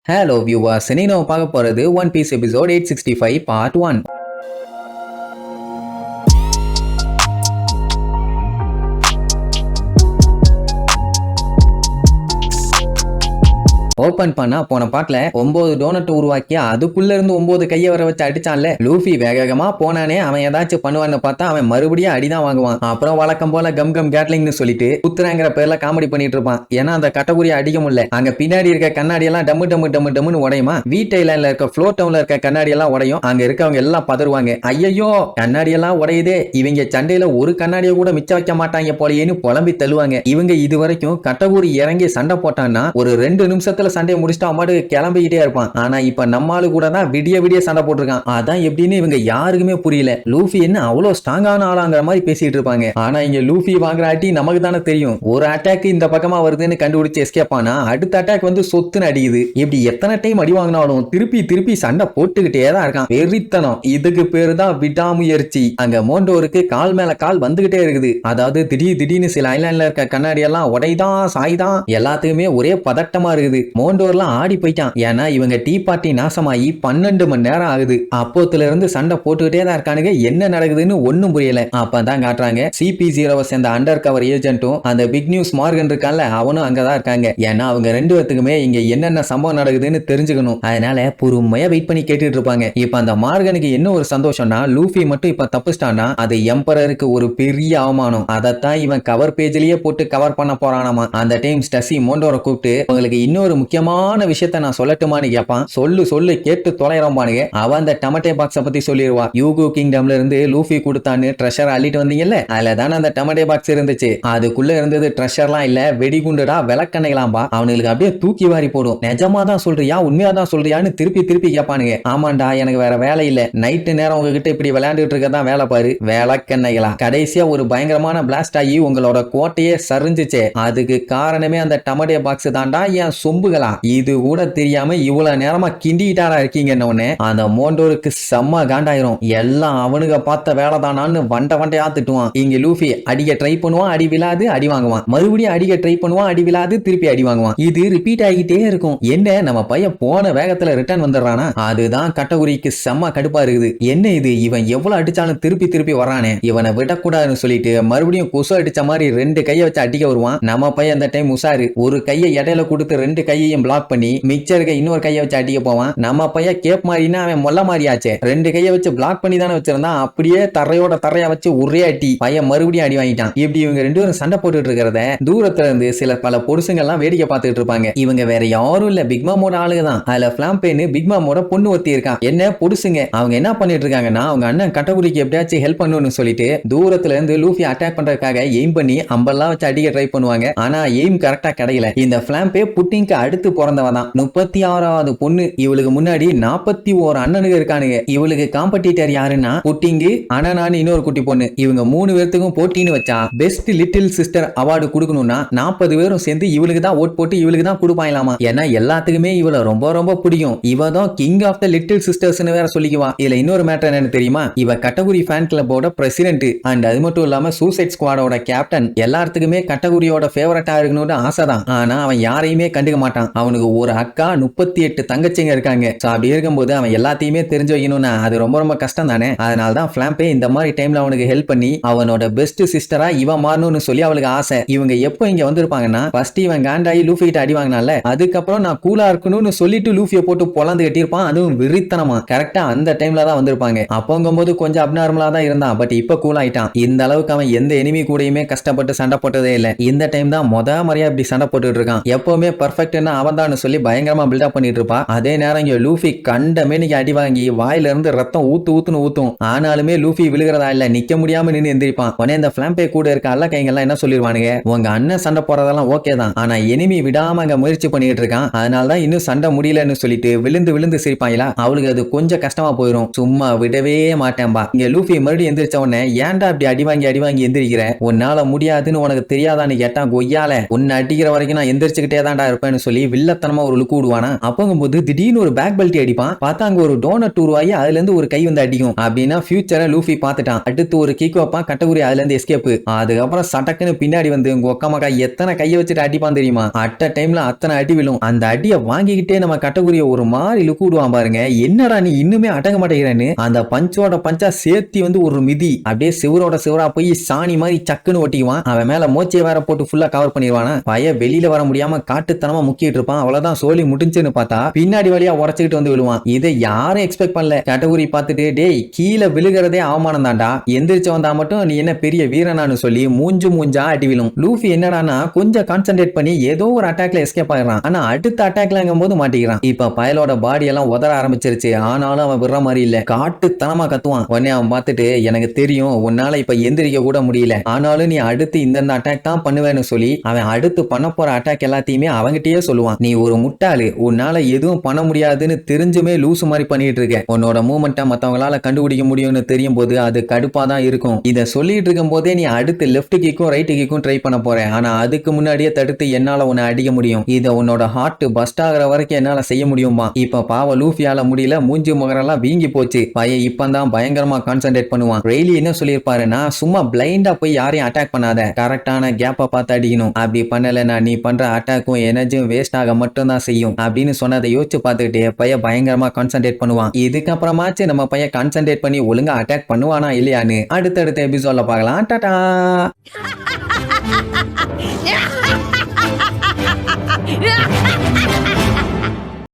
Hello viewers, இன்னைக்கு நம்ம பார்க்க போறது one piece episode 865 part 1. Open பண்ணா போன பாட்டுல 9 டோனட் உருவாக்கி அதுக்குள்ள இருந்து 9 கையை வர வச்சு அடிச்சான்ல. லூஃபி வேகமா போனானே அவன் ஏதாச்சும் பண்ணுவான்னு பார்த்தா அவன் மறுபடியும் அடிதான் வாங்குவான். அப்புறம் வழக்கம் போல கம் கேட்லிங்னு சொல்லிட்டு குத்துறாங்கிற பேர்ல காமெடி பண்ணிட்டு இருப்பான். ஏன்னா அந்த கட்டகுரிய அடிக்க முடியல. அங்க பின்னாடி இருக்க கண்ணாடி எல்லாம் டம்மு உடையுமா. வீட்டைல இருக்க ஃப்ளோர் டவுன்ல இருக்க கண்ணாடி எல்லாம் உடையும். அங்க இருக்கவங்க எல்லாம் பதறுவாங்க. ஐயோ கண்ணாடி எல்லாம் உடையுதே, இவங்க சண்டையில ஒரு கண்ணாடியை கூட மிச்சம் வைக்க மாட்டாங்க போலயேன்னு புலம்பி தள்ளுவாங்க. இவங்க இது வரைக்கும் கட்டகுரி இறங்கி சண்டை போட்டான்னா ஒரு 2 நிமிஷத்துல சண்டையை முடிச்சுட்டு அவன் மாட்டு கிளம்பிக்கிட்டே இருப்பான். ஆனா இப்ப நம்மாலு கூட தான் விடிய சண்டை போட்டிருக்கான். அதான் எப்படின்னு இவங்க யாருக்குமே புரியல. லூஃபி என்ன அவ்வளவு ஸ்ட்ராங்கான ஆளாங்கிற மாதிரி பேசிட்டு இருப்பாங்க. ஆனா இங்க லூஃபி வாங்குற அடி நமக்கு தானே தெரியும். ஒரு அட்டாக் இந்த பக்கமா வருதுன்னு கண்டுபிடிச்சு எஸ்கேப் ஆனா அடுத்த அட்டாக் வந்து சொத்துன்னு அடிக்குது. இப்படி எத்தனை டைம் அடி வாங்கினாலும் திருப்பி சண்டை போட்டுக்கிட்டே தான் இருக்கான். வெறித்தனம். இதுக்கு பேரு தான் விடாமுயற்சி. அங்க மோண்டோருக்கு கால் மேல கால் வந்துகிட்டே இருக்குது. அதாவது திடீர்னு சில ஐலாண்ட்ல இருக்க கண்ணாடி எல்லாம் உடைதான் சாய்தான் எல்லாத்துக்குமே ஒரே பதட்டமா இருக்குது. மோண்டோர்லாம் ஆடி போயிட்டான். ஏன்னா இவங்க டீ பார்ட்டி நாசமாயி 12 மணி நேரம் ஆகுது. அப்போத்துல இருந்து சண்டை போட்டுக்கிட்டே தான் இருக்கானுங்க. என்ன நடக்குதுன்னு ஒண்ணும் புரியல. அப்பதான் காட்டுறாங்க CP0 சேர்ந்த அண்டர் கவர் ஏஜென்ட்டும் அந்த பிக் நியூஸ் மார்கன் இருக்கான்ல அவனும் அங்கதான் இருக்காங்க. ஏன்னா அவங்க 2 பேத்துக்குமே இங்க என்னென்ன சம்பவம் நடக்குதுன்னு தெரிஞ்சுக்கணும். அதனால பொறுமையா வெயிட் பண்ணி கேட்டுட்டு இருப்பாங்க. இப்ப அந்த மார்கனுக்கு என்ன ஒரு சந்தோஷம்னா லூஃபி மட்டும் இப்ப தப்பிச்சிட்டான்னா அது எம்பரருக்கு ஒரு பெரிய அவமானம். அதைத்தான் இவன் கவர் பேஜ்லயே போட்டு கவர் பண்ண போறானாமா. அந்த டைம் ஸ்டசி மோண்டோரை கூப்பிட்டு உங்களுக்கு இன்னொரு முக்கியமான விஷயத்த நான் சொல்லட்டுமான்னு கேட்பான். சொல்லு கேட்டு தொலைறோம்பானுங்க. அவன் அந்த டமட்டே பாக்ஸ பத்தி சொல்லிடுவா. யூகோ கிங்டம்ல இருந்து லூஃபி கொடுத்தான்னு ட்ரெஷர் அள்ளிட்டு வந்தீங்கல்ல, அதுல தானே அந்த டமட்டே பாக்ஸ் இருந்துச்சு. அதுக்குள்ள இருந்தது ட்ரெஷர்லாம் இல்ல வெடிகுண்டுடா விளக்கண்ணைகளாம்பா. அவனுக்கு அப்படியே தூக்கி வாரி போடும். நிஜமா தான் சொல்றியா உண்மையாதான் சொல்றியான்னு திருப்பி கேட்பானுங்க. ஆமாண்டா எனக்கு வேற வேலை இல்ல, நைட்டு நேரம் உங்ககிட்ட இப்படி விளையாண்டுட்டு இருக்கதான் வேலை பாரு. விளக்கண்ணைகளா? கடைசியா ஒரு பயங்கரமான பிளாஸ்ட் ஆகி உங்களோட கோட்டையே சரிஞ்சிச்சு. அதுக்கு காரணமே அந்த டமட்டே பாக்ஸ் தாண்டா என் சொம்புகளா. இது கூட தெரியாம இவ்வளவு நேரமா கிண்டிட்டாரா இருக்கீங்கன்னு அந்த மோண்டோருக்கு செம்ம காண்டாயிரும். எல்லாம் அவனுங்க பார்த்த வேலை தானான்னு வண்டையா திட்டுவான். இங்க லூஃபி அடிக்க ட்ரை பண்ணுவான், அடி விழாது, அடி வாங்குவான். மறுபடியும் அடிக்க ட்ரை பண்ணுவான், அடி விழாது, திருப்பி அடி வாங்குவான். இது ரிப்பீட் ஆகிட்டே இருக்கும். என்ன நம்ம பையன் போன வேகத்துல ரிட்டர்ன் வந்துடுறானா? அதுதான் கட்டகுரிக்கு செம்ம கடுப்பா இருக்குது. என்ன இது இவன் எவ்வளவு அடிச்சாலும் திருப்பி வரானே, இவனை விடக்கூடாதுன்னு சொல்லிட்டு மறுபடியும் கொசு அடிச்ச மாதிரி 2 கையை வச்சு அடிக்க வருவான். நம்ம பையன் அந்த டைம் உசாரு ஒரு கையை இடையில கொடுத்து 2 கையையும் பிளாக் பண்ணி மிச்சம் இருக்க இன்னொரு கையை வச்சு அடிக்க போவான். நம்ம பையன் கேப் மாதிரினா அவன் மொல்ல மாதிரியாச்சே. 2 கையை வச்சு பிளாக் பண்ணி தானே வச்சிருந்தான். அப்படியே தரையா வச்சு ஒரே அடி. பையன் மறுபடியும் அடி வாங்கிட்டான். இப்படி இவங்க 2 பேரும் சண்டை போட்டுட்டு இருக்கிறத தூரத்துல இருந்து பல பொடுசுங்க எல்லாம் வேடிக்கை பார்த்துட்டு இருப்பாங்க. இவங்க வேற யாரும் இல்ல, பிக்மாமோட ஆளுங்க தான். அதுல பிளாம்பேன்னு பிக்மாமோட பொண்ணு ஒருத்தி இருக்கான். என்ன பொடுசுங்க அவங்க என்ன பண்ணிட்டு இருக்காங்கன்னா அவங்க அண்ணன் கட்டகுரிக்கு எப்படியாச்சும் ஹெல்ப் பண்ணணும்னு சொல்லிட்டு தூரத்துல இருந்து லூஃபி அட்டாக் பண்றதுக்காக எய்ம் பண்ணி அம்பெல்லாம் வச்சு அடிக்க ட்ரை பண்ணுவாங்க. ஆனா எய்ம் கரெக்டா கிடைக்கல. இந்த பிளாம்பே புட்டிங்க்கு அடுத்து பிறந்தவன் தான். 36வது பொண்ணு. இவளுக்கு முன்னாடி 41 அண்ணனுங்க இருக்கானுங்க. இவளுக்கு காம்படிட்டர் யாருன்னா புட்டிங்கு, அனனான்னு இன்னொரு குட்டி பொண்ணு. இவங்க 3 பேருக்கும் போட்டின்னு வச்சா பெஸ்ட் லிட்டில் சிஸ்டர் அவார்டு கொடுக்கணும்னா 40 பேரும் சேர்ந்து இவளுக்கு தான் ஓட் போட்டு இவளுக்கு தான் கொடுப்பாங்களாமா. ஏன்னா எல்லாத்துக்குமே இவள ரொம்ப பிடிக்கும். இவ தான் கிங் ஆஃப் த லிட்டில் சிஸ்டர்ஸ்னு வேற சொல்லிக்குவா. இதுல இன்னொரு மேட்டர் என்னன்னு தெரியுமா? இவ கட்டகுரி ஃபேன் கிளப்போட பிரசிடென்ட் அண்ட் அது மட்டும் இல்லாம சூசைட் ஸ்குவாடோட கேப்டன். எல்லாத்துக்குமே கட்டகுரியோட ஃபேவரட்டா இருக்கணும்னு ஆசைதான். ஆனா அவன் யாரையுமே கண்டுக்க மாட்டான். அவனுக்கு ஒரு அக்கா 38 தங்கச்சிங்க இருக்காங்க. அப்படி இருக்கும்போது அவன் எல்லாத்தையுமே தெரிஞ்சு வைக்கணும்னா அது ரொம்ப கஷ்டம் தானே. அதனாலதான் பிளாம்பே இந்த மாதிரி டைம்ல அவனுக்கு ஹெல்ப் பண்ணி அவனோட பெஸ்ட் சிஸ்டரா இவன் மாறணும்னு சொல்லி அவளுக்கு ஆசை. இவங்க எப்போ இங்க வந்திருப்பாங்கன்னா ஃபர்ஸ்ட் இவன் காண்டாயி லூஃபி கிட்ட அடி வாங்கினால அதுக்கப்புறம் நான் கூலா இருக்கணும்னு சொல்லிட்டு லூஃபியை போட்டு பொழந்து கட்டியிருப்பான். அதுவும் விரித்தனமா கரெக்டா அந்த டைம்ல தான் வந்திருப்பாங்க. அப்போங்கும்போது கொஞ்சம் அப்நார்மலா தான் இருந்தான். பட் இப்ப கூல் ஆயிட்டான். இந்த அளவுக்கு அவன் எந்த எனிமி கூடயுமே கஷ்டப்பட்டு சண்டை போட்டதே இல்லை. இந்த டைம் தான் முறையா இப்படி சண்டை போட்டுட்டு இருக்கான். எப்பவுமே பர்ஃபெக்ட்னா அவன் தான் சொல்லி பயங்கரமா பில்டப் பண்ணிட்டு இருப்பா. அதே நேரம் இங்க லூஃபி கண்டமேனிக்கு அடி வாங்கி வாயில இருந்து ரத்தம் ஊத்துன்னு ஊத்தும். ஆனாலுமே லூஃபி விழுகிறதா இல்ல, நிக்க முடியாம நின்று எந்திரிப்பான். உடனே இந்த பிளாம்பே கூட இருக்க அல்ல கைங்கெல்லாம் என்ன சொல்லிடுவானுங்க, உங்க அண்ணன் சண்டை போறதெல்லாம் ஓகே தான், ஆனா எனிமி விடாம அங்க முயற்சி பண்ணிட்டு இருக்கான், அதனாலதான் இன்னும் சண்டை முடியலன்னு சொல்லிட்டு விழுந்து சிரிப்பாங்களா. அவளுக்கு அது கொஞ்சம் கஷ்டமா போயிடும். சும்மா விடவே மாட்டேன்பா. இங்க லூஃபி மறுபடியும் எந்திரிச்ச உடனே ஏன்டா அப்படி அடி வாங்கி எந்திரிக்கிற, உன்னால முடியாதுன்னு உனக்கு தெரியாதான்னு கேட்டான். கொய்யால உன்னை அடிக்கிற வரைக்கும் நான் எந்திரிச்சுக்கிட்டே தான்டா இருப்பேன்னு சொல்லி சொல்லி வில்லத்தனமா ஒரு லுக்கு விடுவானா. அப்பங்கும்போது திடீர்னு ஒரு பேக் பெல்ட் அடிப்பான். பார்த்தா அங்க ஒரு டோனட் உருவாகி அதுல இருந்து ஒரு கை வந்து அடிக்கும். அப்படின்னா ஃபியூச்சரை லூஃபி பார்த்துட்டான். அடுத்து ஒரு கிக் வைப்பான், கட்டகுரி அதுல இருந்து எஸ்கேப். அதுக்கப்புறம் சட்டக்குன்னு பின்னாடி வந்து உங்க ஒக்கமாக்கா எத்தனை கையை வச்சுட்டு அடிப்பான் தெரியுமா. அட்ட டைம்ல அத்தனை அடி விழும். அந்த அடியை வாங்கிக்கிட்டே நம்ம கட்டகுரிய ஒரு மாதிரி லுக்கு விடுவான் பாருங்க. என்னடா நீ இன்னுமே அடங்க மாட்டேங்கிறேன்னு அந்த பஞ்சோட பஞ்சா சேர்த்தி வந்து ஒரு மிதி அப்படியே சிவரோட சிவரா போய் சாணி மாதிரி சக்குன்னு ஒட்டிக்குவான். அவன் மேல மோச்சியை வேற போட்டு ஃபுல்லா கவர் பண்ணிடுவானா. பய வெளியில வர முடியாம காட்டுத்தனமா முக்கிட்டு இருப்பான். அவ்வளவுதான் சோலி முடிஞ்சுன்னு பார்த்தா பின்னாடி வழியா உடச்சுக்கிட்டு வந்து விழுவான். இதை யாரும் எக்ஸ்பெக்ட் பண்ணல. கேட்டகரி பார்த்துட்டு டேய் கீழே விழுகிறதே அவமானம் தான்டா, எந்திரிச்சு வந்தா மட்டும் நீ என்ன பெரிய வீரனானு சொல்லி மூஞ்சா அடி விழும். லூஃபி என்னடானா கொஞ்சம் கான்சென்ட்ரேட் பண்ணி ஏதோ ஒரு அட்டாக்ல எஸ்கேப் ஆயிடுறான். ஆனா அடுத்த அட்டாக்லங்கும் போது மாட்டிக்கிறான். இப்ப பயலோட பாடி எல்லாம் உதற ஆரம்பிச்சிருச்சு. ஆனாலும் அவன் விடுற மாதிரி இல்ல, காட்டுத்தனமா கத்துவான். உடனே அவன் பார்த்துட்டு எனக்கு தெரியும் உன்னால இப்ப எந்திரிக்க கூட முடியல, ஆனாலும் நீ அடுத்து இந்த அட்டாக் தான் பண்ணுவேன்னு சொல்லி அவன் அடுத்து பண்ண போற அட்டாக் எல்லாத்தையுமே அவங்கிட்டயே சொல்லுவான். நீ ஒரு முட்டாளு, உன்னால எதுவும் பண்ண முடியாதுன்னு தெரிஞ்சுமே லூசு மாதிரி பண்ணிட்டு இருக்க. உன்னோட மூமெண்ட்டை மத்தவங்களால கண்டுபிடிக்க முடியும்னு தெரியும் போது அது கடுப்பா தான் இருக்கும். இத சொல்லிட்டு இருக்கும் போதே நீ அடுத்து லெஃப்ட் கிக்கும் ரைட் கிக்கும் ட்ரை பண்ண போற. ஆனா அதுக்கு முன்னாடியே தடுத்து என்னால உன்னை அடிக்க முடியும். இத உன்னோட ஹார்ட் பஸ்ட் ஆகிற வரைக்கும் என்னால செய்ய முடியுமா. இப்ப பாவ லூஃபியால முடியல, மூஞ்சி முகரெல்லாம் வீங்கி போச்சு. பையன் இப்பதான் பயங்கரமா கான்சென்ட்ரேட் பண்ணுவான். ரெய்லி என்ன சொல்லியிருப்பாருன்னா சும்மா பிளைண்டா போய் யாரையும் அட்டாக் பண்ணாத, கரெக்டான கேப்பை பார்த்து அடிக்கணும். அப்படி பண்ணலன்னா நீ பண்ற அட்டாக்கும் எனர்ஜியும் வேஸ்ட் ஆக மட்டும் தான் செய்யும் அப்படின்னு சொன்னதை யோசிச்சு பார்த்துக்கிட்டே பையன் பயங்கரமா கான்சென்ட்ரேட் பண்ணுவான். இதுக்கப்புறமாச்சு நம்ம பையன் கான்சென்ட்ரேட் பண்ணி ஒழுங்கா அட்டாக் பண்ணுவானா இல்லையான்னு அடுத்தடுத்த எபிசோட்ல பார்க்கலாம். டாடா.